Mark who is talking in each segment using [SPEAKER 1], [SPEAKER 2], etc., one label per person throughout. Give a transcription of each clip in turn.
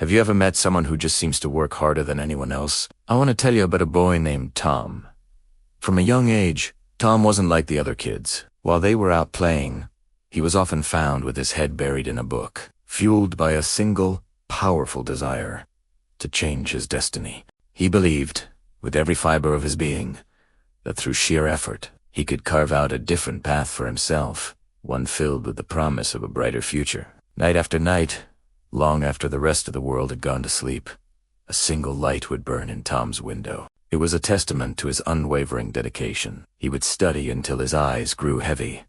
[SPEAKER 1] Have you ever met someone who just seems to work harder than anyone else? I want to tell you about a boy named Tom. From a young age, Tom wasn't like the other kids. While they were out playing, he was often found with his head buried in a book, fueled by a single, powerful desire to change his destiny. He believed, with every fiber of his being, that through sheer effort, he could carve out a different path for himself, one filled with the promise of a brighter future. Night after night, long after the rest of the world had gone to sleep, a single light would burn in Tom's window. It was a testament to his unwavering dedication. He would study until his eyes grew heavy,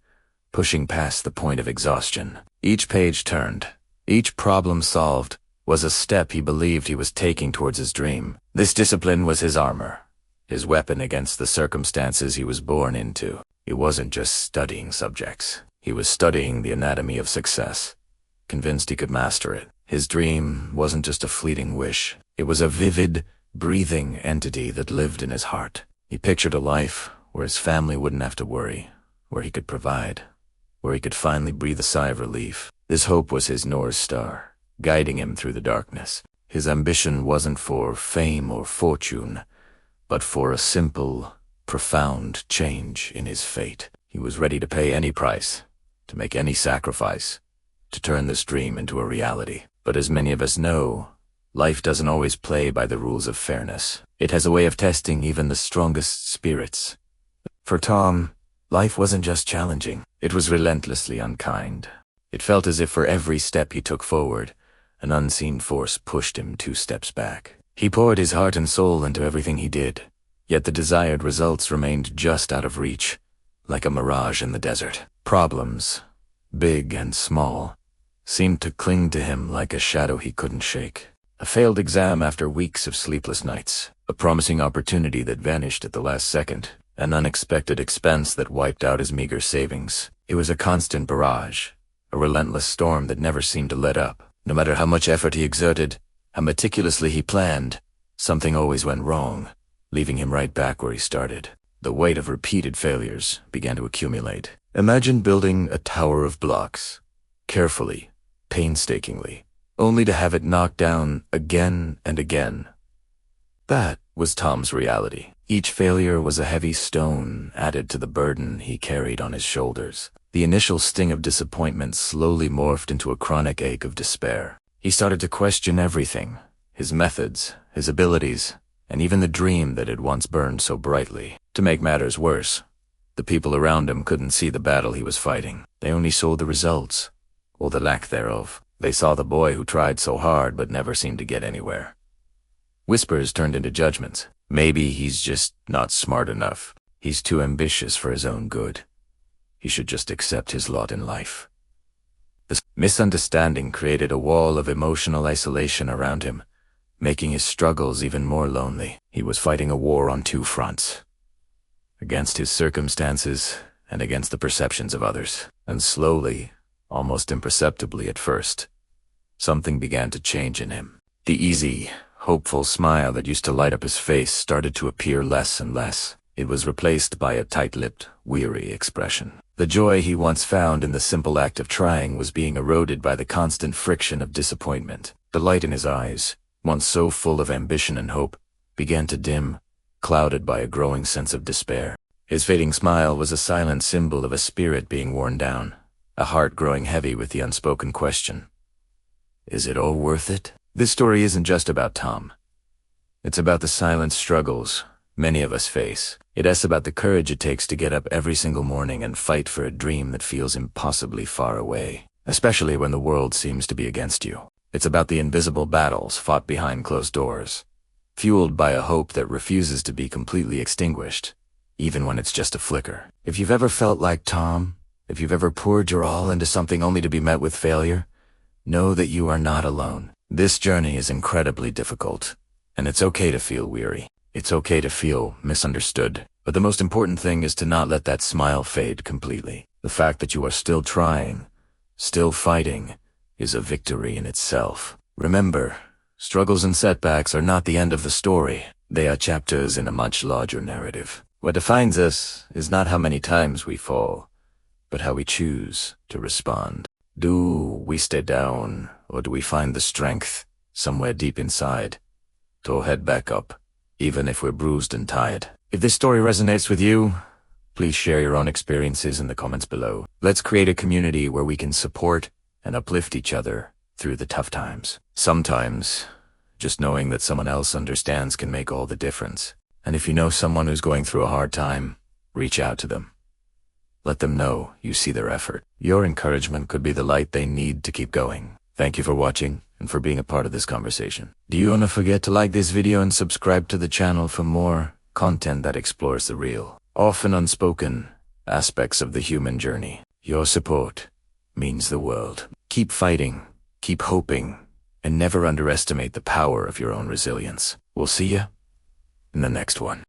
[SPEAKER 1] pushing past the point of exhaustion. Each page turned, each problem solved, was a step he believed he was taking towards his dream. This discipline was his armor, his weapon against the circumstances he was born into. He wasn't just studying subjects. He was studying the anatomy of success, convinced he could master it. His dream wasn't just a fleeting wish. It was a vivid, breathing entity that lived in his heart. He pictured a life where his family wouldn't have to worry, where he could provide, where he could finally breathe a sigh of relief. This hope was his North Star, guiding him through the darkness. His ambition wasn't for fame or fortune, but for a simple, profound change in his fate. He was ready to pay any price, to make any sacrifice, to turn this dream into a reality. But as many of us know, life doesn't always play by the rules of fairness. It has a way of testing even the strongest spirits. For Tom, life wasn't just challenging, it was relentlessly unkind. It felt as if for every step he took forward, an unseen force pushed him 2 steps back. He poured his heart and soul into everything he did, yet the desired results remained just out of reach, like a mirage in the desert. Problems, big and small, seemed to cling to him like a shadow he couldn't shake. A failed exam after weeks of sleepless nights, a promising opportunity that vanished at the last second, an unexpected expense that wiped out his meager savings. It was a constant barrage, a relentless storm that never seemed to let up. No matter how much effort he exerted, how meticulously he planned, something always went wrong, leaving him right back where he started. The weight of repeated failures began to accumulate. Imagine building a tower of blocks, carefully, painstakingly, only to have it knocked down again and again. That was Tom's reality. Each failure was a heavy stone added to the burden he carried on his shoulders. The initial sting of disappointment slowly morphed into a chronic ache of despair. He started to question everything, his methods, his abilities, and even the dream that had once burned so brightly. To make matters worse, the people around him couldn't see the battle he was fighting. They only saw the results, or the lack thereof. They saw the boy who tried so hard but never seemed to get anywhere. Whispers turned into judgments. Maybe he's just not smart enough. He's too ambitious for his own good. He should just accept his lot in life. This misunderstanding created a wall of emotional isolation around him, making his struggles even more lonely. He was fighting a war on 2 fronts, against his circumstances and against the perceptions of others. And slowly, almost imperceptibly at first, something began to change in him. The easy, hopeful smile that used to light up his face started to appear less and less. It was replaced by a tight-lipped, weary expression. The joy he once found in the simple act of trying was being eroded by the constant friction of disappointment. The light in his eyes, once so full of ambition and hope, began to dim, clouded by a growing sense of despair. His fading smile was a silent symbol of a spirit being worn down, a heart growing heavy with the unspoken question, is it all worth it? This story isn't just about Tom. It's about the silent struggles many of us face. It's about the courage it takes to get up every single morning and fight for a dream that feels impossibly far away, especially when the world seems to be against you. It's about the invisible battles fought behind closed doors, fueled by a hope that refuses to be completely extinguished, even when it's just a flicker. If you've ever felt like Tom, if you've ever poured your all into something only to be met with failure, know that you are not alone. This journey is incredibly difficult, and it's okay to feel weary. It's okay to feel misunderstood. But the most important thing is to not let that smile fade completely. The fact that you are still trying, still fighting, is a victory in itself. Remember, struggles and setbacks are not the end of the story. They are chapters in a much larger narrative. What defines us is not how many times we fall, but how we choose to respond. Do we stay down, or do we find the strength somewhere deep inside, to head back up, even if we're bruised and tired. If this story resonates with you, please share your own experiences in the comments below. Let's create a community where we can support and uplift each other through the tough times. Sometimes, just knowing that someone else understands can make all the difference. And if you know someone who's going through a hard time, reach out to them. Let them know you see their effort. Your encouragement could be the light they need to keep going. Thank you for watching and for being a part of this conversation. Do you want to forget to like this video and subscribe to the channel for more content that explores the real, often unspoken aspects of the human journey? Your support means the world. Keep fighting, keep hoping, and never underestimate the power of your own resilience. We'll see you in the next one.